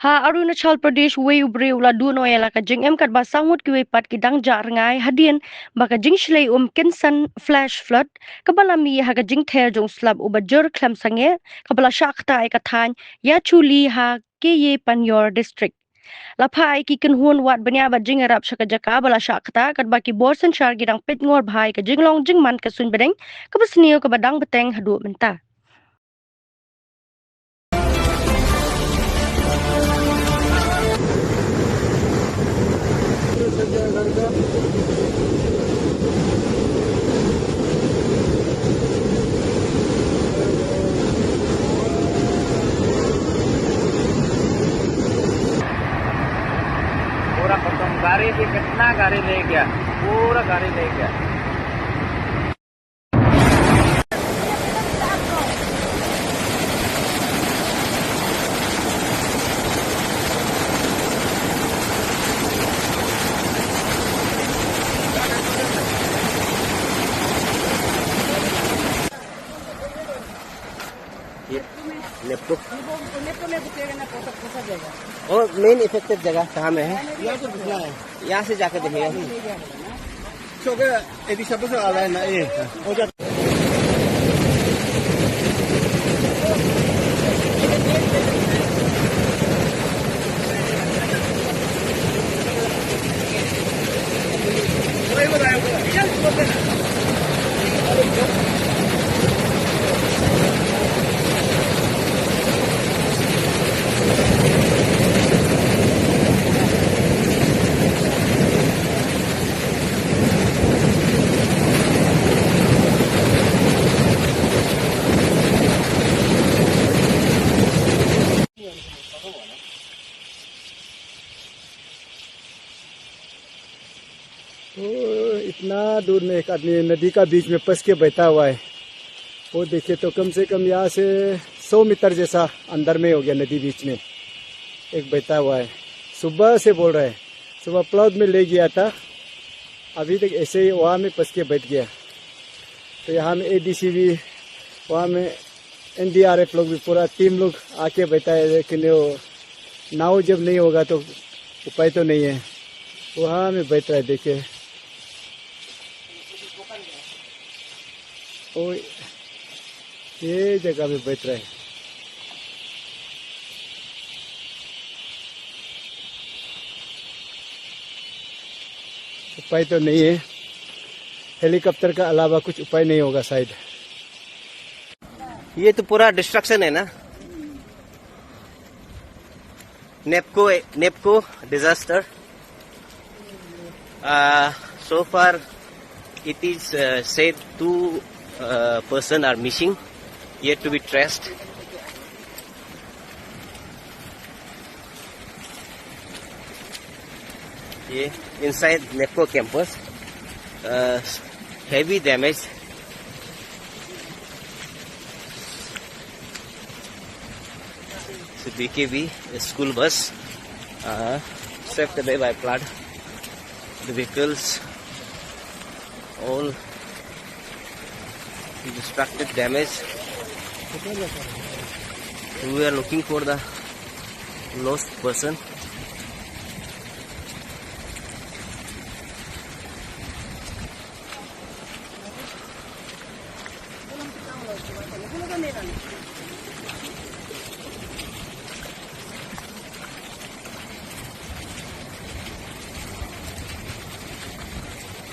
Ha Arunachal Pradesh way ubre ula duno ela ka jing em kat ba sangut ki we pat ki dang jar ngai hadien ba ka jing shlei kensan flash flood ka bala mi ha ka jing ther jong slab uba jur khlam sange ka bala shakta ai ka than ya chuli ha ke ye panyor district la phai ki kan huan wat banya ba jing arab shaka jaka bala shakta kat ba ki borsen shar gi dang pet ngor bhai ka jing long jing man ka sun bedeng ka basniyo ka badang beteng hadu menta. पूरा खत्म गाड़ी भी कितना गाड़ी ले गया पूरा गाड़ी ले गया लेपटॉप और मेन इफेक्टिव जगह कहाँ में है यहाँ से जाकर देखिएगा तो इतना दूर में एक आदमी नदी का बीच में फंस के बैठा हुआ है। वो देखिए तो कम से कम यहाँ से 100 मीटर जैसा अंदर में हो गया नदी बीच में एक बैठा हुआ है। सुबह से बोल रहा है, सुबह प्लाउड में ले गया था, अभी तक ऐसे ही वहाँ में फंस के बैठ गया। तो यहाँ में ADC भी, वहाँ में NDRF लोग भी, पूरा टीम लोग आके बैठा है, लेकिन वो नाव जब नहीं होगा तो उपाय तो नहीं है। वहाँ में बैठ रहा है, देखिए ओ ये जगह में बैठ रहा है। उपाय तो नहीं है, हेलीकॉप्टर का अलावा कुछ उपाय नहीं होगा शायद। ये तो पूरा डिस्ट्रक्शन है ना, NEEPCO disaster. So far it is said 2 person are missing, yet to be traced. Yeah, inside NEPCO campus, heavy damage. So BKB, a school bus, swept away by flood. The vehicles all destructive damage. We are looking for the lost person.